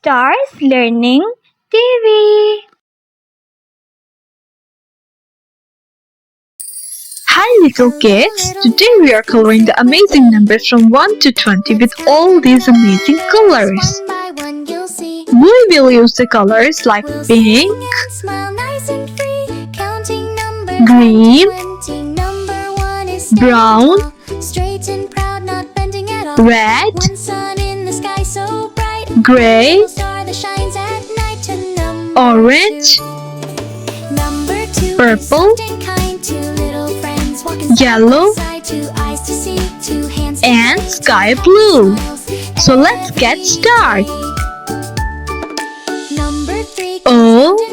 Stars Learning TV. Hi little kids, today we are coloring the amazing numbers from 1 to 20 with all these amazing colors. We will use the colors like pink, green, brown, red, gray, orange, purple, yellow, and sky blue. So let's get started. O-N-E-1.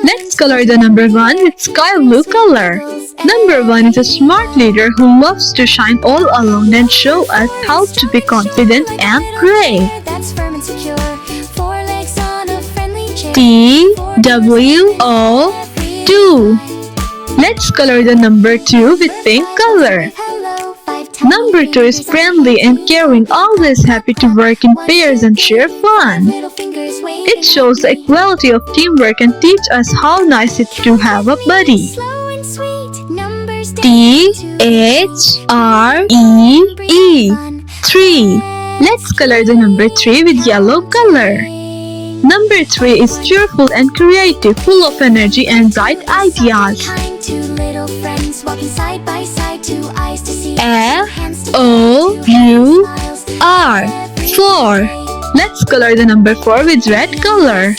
Let's color the number 1 with sky blue color. Number 1 is a smart leader who loves to shine all alone and show us how to be confident and brave. T-W-O-2. Let's color the number 2 with pink color. Number 2 is friendly and caring, always happy to work in pairs and share fun. It shows the equality of teamwork and teaches us how nice it is to have a buddy. T-H-R-E-E. 3. Let's color the number 3 with yellow color. Number 3 is cheerful and creative, full of energy and bright ideas. F-O-U-R. 4. Let's color the number 4 with red color.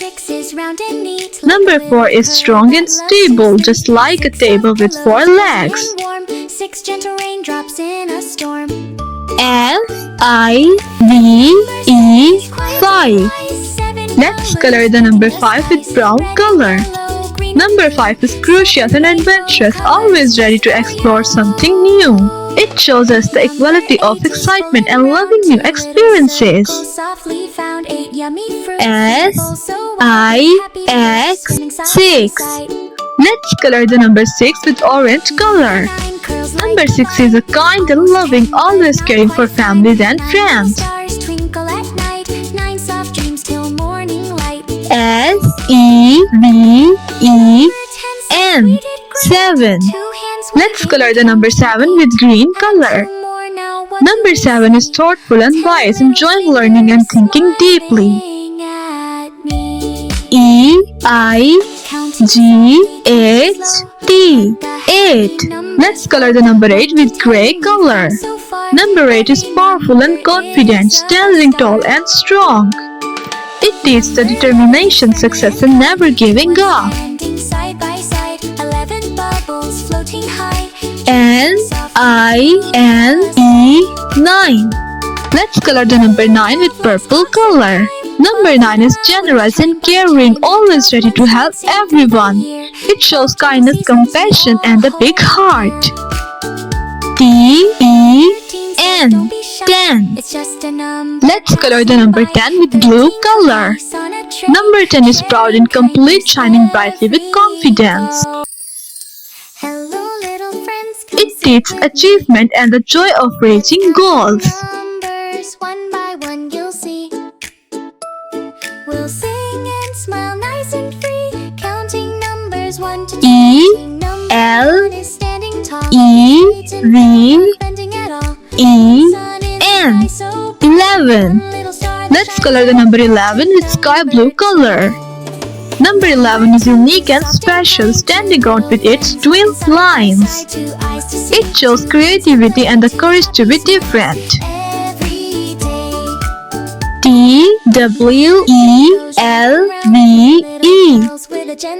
Number 4 is strong and stable, just like a table with 4 legs. F-I-V-E. 5. Let's color the number 5 with brown color. Number 5 is curious and adventurous, always ready to explore something new. It shows us the equality of excitement and loving new experiences. S-I-X. 6. Let's color the number 6 with orange color. Number 6 is a kind and loving, always caring for families and friends. S-E-V-E-N. 7. Let's color the number 7 with green color. Number 7 is thoughtful and wise, enjoying learning and thinking deeply. E-I-G-H-T. 8. Let's color the number 8 with gray color. Number 8 is powerful and confident, standing tall and strong. It teaches the determination, success, and never giving up. N-I-N-E. 9. Let's color the number 9 with purple color. Number 9 is generous and caring, always ready to help everyone. It shows kindness, compassion, and a big heart. T-E-N. 10. Let's color the number 10 with blue color. Number 10 is proud and complete, shining brightly with confidence. It teaches achievement and the joy of reaching goals. One by one you'll see. We'll sing and smile nice and free, counting numbers 1 to 10. E-L-E-V-E-N. 11. Let's color the number 11 with sky blue color. Number 11 is unique and special, standing out with its twin lines. It shows creativity and the courage to be different. T-W-E-L-V-E.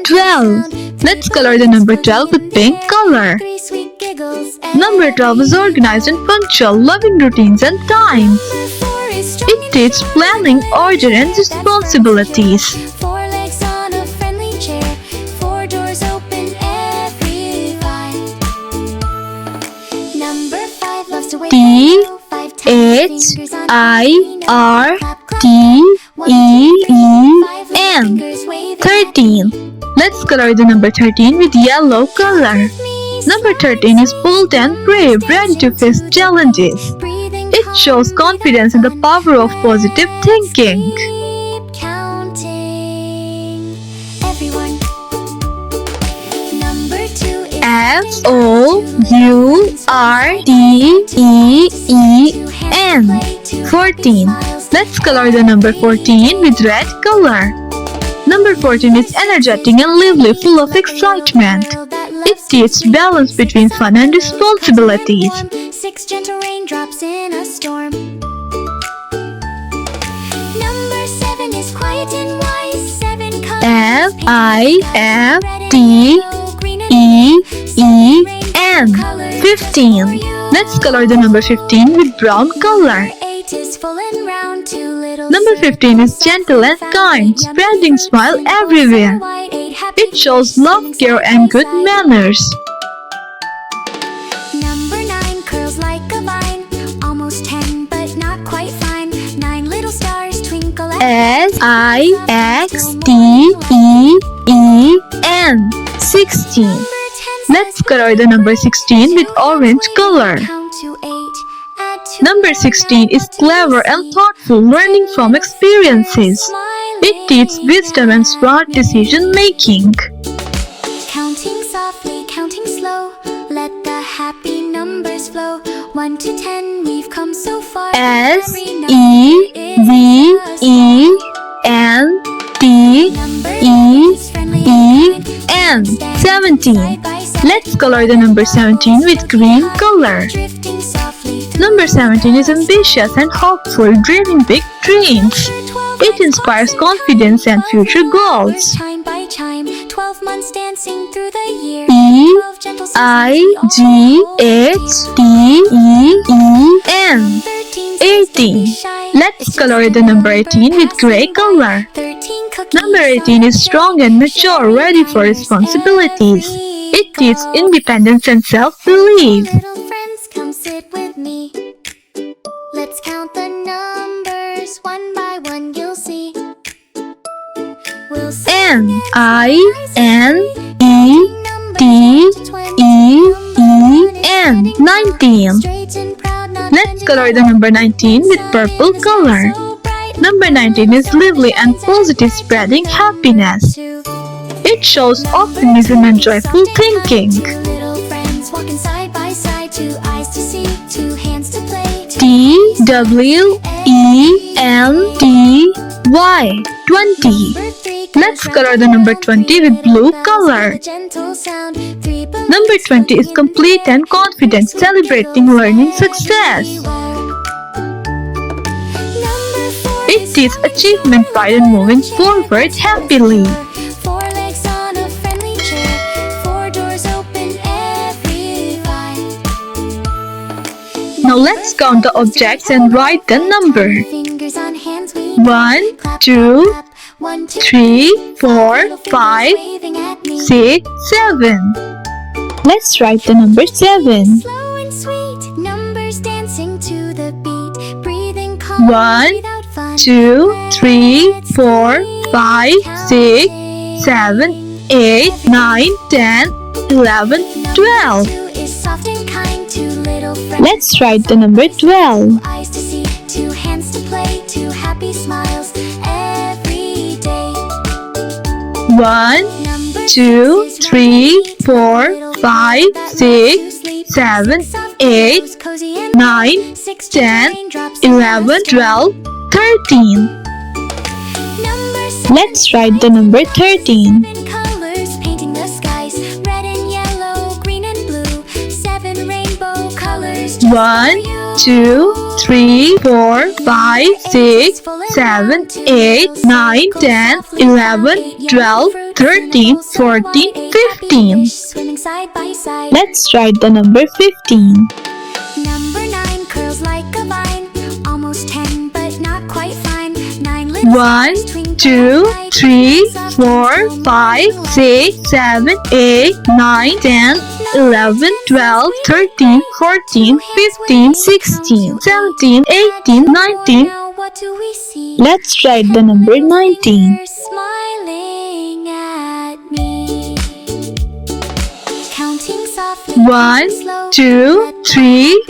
12. Let's color the number 12 with pink color. Number 12 is organized and punctual, loving routines and time. It teaches planning, order, and responsibilities. T-H-I-R-T-E-E-N. 13. Let's color the number 13 with yellow color. Number 13 is bold and brave, ready to face challenges. It shows confidence in the power of positive thinking. Keep counting. Everyone. Number 2 is FOURDEEN 14. Let's color the number 14 with red color. Number 14 is energetic and lively, full of excitement. It teaches balance between fun and responsibilities. 6 gentle raindrops in a storm. Number 7 is quiet and wise. 7 colors FIFTEEN 15. Let's color the number 15 with brown color. 8 is full and round. 2 little Number 15 is gentle and kind, spreading smile everywhere. It shows love, care and good manners. Number 9 curls like a vine. Almost 10 but not quite fine. 9 little stars twinkle at SIXTEEN 16. Let's color the number 16 with orange color. Count to 8. Add 2. Number 16 is clever and thoughtful, learning from experiences. It teaches wisdom and smart decision making. Counting softly, counting slow. Let the happy numbers flow. 1 to 10, we've come so far. SEVENTEEN 17. Let's color the number 17 with green color. Drifting softly through. Number 17 is ambitious and hopeful, dreaming big dreams. It inspires confidence and future goals. Time by time, 12 months dancing through the year. 12 gentle EIGHTEEN 18. Let's color the number 18 with gray color. 13 cookies. Number 18 is strong and mature, ready for responsibilities. It teaches independence and self-belief. Little friends, come sit with me. Let's count the numbers one by one, you'll see. We'll sing NINETEEN 19. straight and proud, not Let's color the number 19 with purple color. so bright. Number 19 is lively and positive, spreading happiness. 2 It shows optimism and joyful thinking. 2 little friends walking side by side. 2 eyes to see, 2 hands to play. TWENTY 20. Number 3 Let's color the number 20 with blue color. gentle sound. 3 balloons Number 20 is complete and confident, celebrating learning success. Number 4 It teaches achievement, pride and moving forward happily. 4 legs on a friendly chair. 4 doors open every five. Now let's count the objects and write the number. Fingers on hands, we 1, clap, 2, clap. 1, 2, 3, 4, little fingers 5, waving at me. 6, 7. Let's write the number 7. Slow and sweet, numbers dancing to the beat. Breathing calm, 1, without fun. 2, 3, 4, 5, 6, 7, 8, 9, 10, 11, 12. 2 is soft and kind to little friends. Let's write the number 12. Eyes to see, 2 hands to play, 2 happy smiles every day. 1, Number 2, 3, 4, 5, 6, 7, 8, 9, 10, 11, 12, 13. Let's write the number 13. Colors painting the skies, red and yellow, green and blue. 7 rainbow colors. 1, 2, 3, 4, 5, 6, 7, 8, 9, 10, 11, 12, 13, 14, 15. Swimming side by side. Let's write the number 15. Number 9 curls like a vine. Almost 10 but not quite fine. 9 little 1, stars twinkle 2, like 3, soft 4, 5, 6, 7, 8, 9, 10, 11, 12, 13, 14, 15, 16, 17, 18, 19. Now what do we see? Let's write the number 19. You're smiling at me. Counting softly, 1, slow, 2, 3,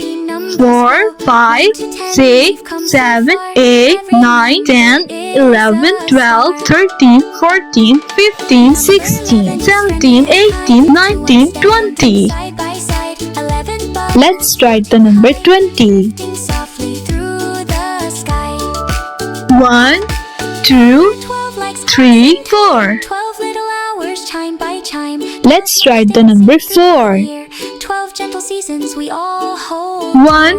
4, 5, 6, 7, 8, 9, 10, 11, 12, 13, 14, 15, 16, 17, 18, 19, 20. Side by side, 11 bubbles Let's write the number 20. floating softly through the sky. 1, 2, 12 likes 3, 4. 12 little hours, chime by chime. Let's write the number 4. Year, 12 gentle seasons we all hold. 1.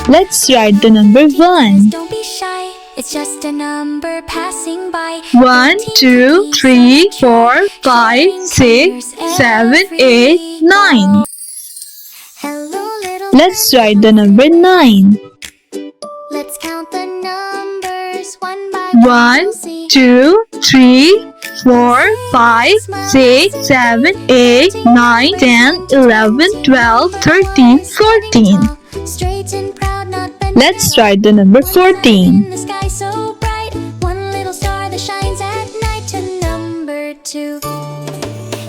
Let's write the number 1. Don't be shy, it's just a number passing by. 1, 2, 3, 4, 5, 6, 7, 8, 9. Hello, little Let's write the number 9. Let's count the numbers one by 1, We'll see. 2, 3, 4, 5, 6, 7, 8, 9, 10, 11, 12, 13, 14. Straight and proud, not bent. Let's write the number 14. In the sky so bright, one little star that shines at night to number 2.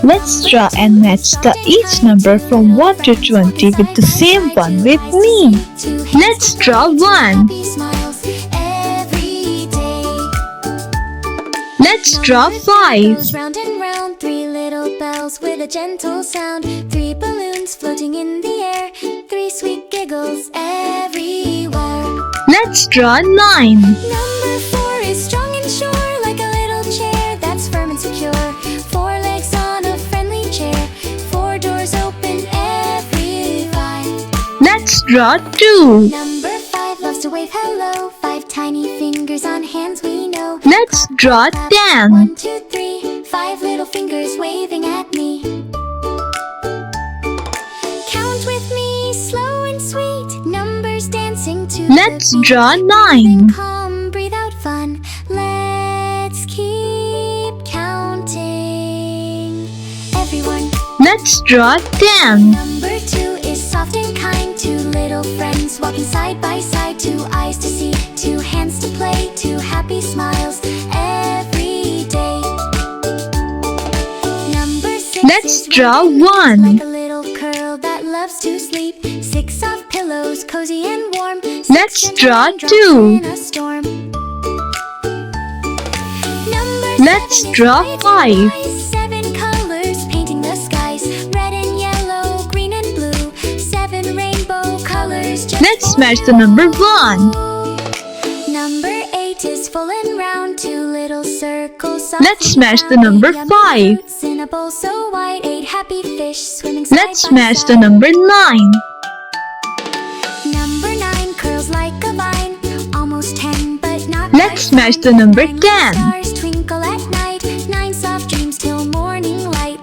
Let's draw and match each number from 1 to 20 with the same one with me. Let's draw 1. Happy smiles every day. Let's draw 5. Goes round and round, 3 little bells with a gentle sound. 3 balloons floating in the air. 3 sweet giggles everywhere. Let's draw 9. Number 4 is strong and sure, like a little chair that's firm and secure. 4 legs on a friendly chair. 4 doors open everywhere. Let's draw 2. Number 5 loves to wave hello. 5 tiny fingers on hands we know. Let's draw 10. 1, 2, 3, 5 little fingers waving at me. Count with me, slow and sweet. Numbers dancing to Let's the beat. draw 9. Come, breathe out fun. Let's keep counting. Everyone, Let's draw 10. number 2 is soft and kind. 2 little friends walking side by side. 2 eyes to see, 2 hands to play. 2 happy smiles every day. Number 6 Let's is draw round and 1. like a little curl that loves to sleep. 6 soft pillows, cozy and warm. 6 Let's gentle draw raindrops 2. in a storm. Number Let's 7 is draw bright 5. and wise. 7 colors painting the skies. Red and yellow, green and blue. 7 rainbow colors just Let's for match the number 1. you. Number 8 is full and round. 2 little circles. Let's softly match the round. number Yummy 5. fruits in a bowl so white. 8 happy fish swimming side Let's by match the side. number 9. Number 9 curls like a vine. Almost 10 but not Let's quite match 9. the number 9 10. stars twinkle at night. 9 soft dreams till morning light.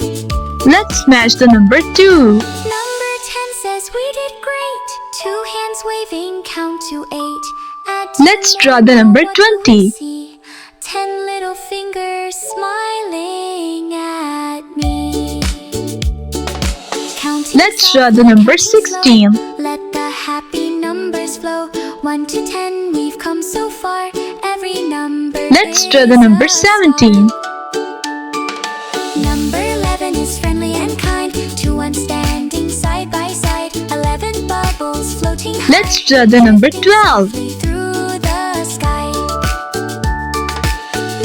Let's match the number 2. Number 10 says we did great. 2 hands waving, count to 8. Add 10 Let's draw the number what will we 20. see? 10 little fingers smiling at me. Counting Let's draw the number softly, 16. slow. Let the happy numbers flow. 1 to 10, we've come so far. Every number. Let's draw the is number a 17. Number 11 is friendly and kind. 2 ones standing side by side. 11 bubbles floating high. Let's draw the number 12. Through the sky.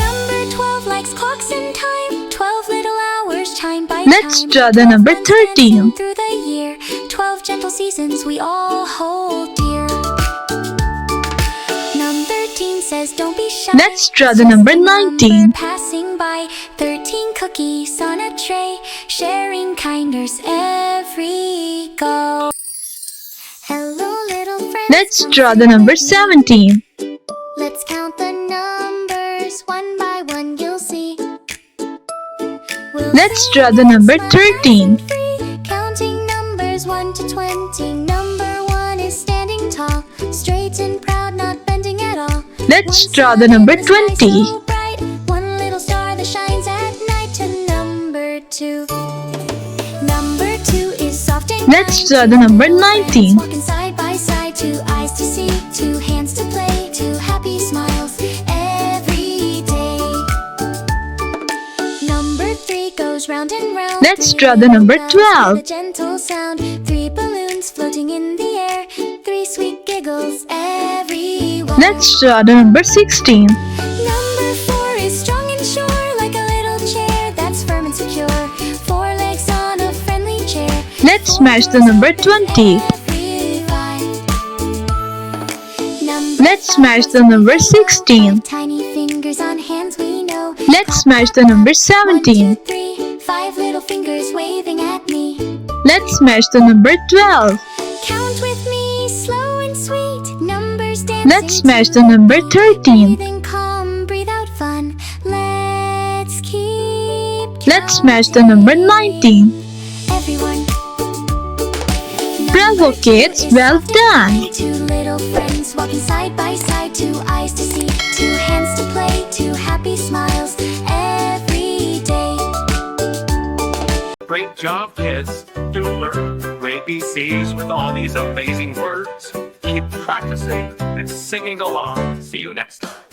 Number 12 likes clocks and time. 12 little hours chime by Let's time. draw the number 13. Through the year, 12 gentle seasons we all hold dear. Number 13 says don't be shy. Let's draw It's the just number a 19. passing by. 13 cookies on a tray, sharing kindness every go. Hello, little friends. Let's draw the number 17. Let's count the numbers one by one. You'll see. We'll Let's sing draw the and number smile 13. free, counting numbers 1 to 20. Number 1 is standing tall, straight and proud, not bending at all. Let's draw the number 20. So bright, one little star that shines at night to number 2. Number 2 is soft and Let's kind. draw the number 19. Walking side by side, 2 eyes to see, 2 hands to play, 2 happy smiles every day. Number 3 goes round and round. Let's 3 draw the number bells with 12. a gentle sound. 3 balloons floating in the air. giggles everywhere. Let's draw the number 16. Number 4 is strong and sure, like a little chair that's firm and secure. 4 legs on a friendly chair. Let's match the number 20. Let's match the number 16. Tiny fingers on hands we know. Let's match the number 1, 2, 17. 3, 5 little fingers waving at me. Let's match the number 12. Count with me, slow and sweet. Numbers dancing. Let's match the number 13. Breathe in calm, breathe out fun. Let's keep. Let's match the number 19. Everyone. Bravo kids, well done! 2 little friends walking side by side, 2 eyes to see, 2 hands to play, 2 happy smiles every day. Great job, kids. To learn ABCs with all these amazing words. Keep practicing and singing along. See you next time.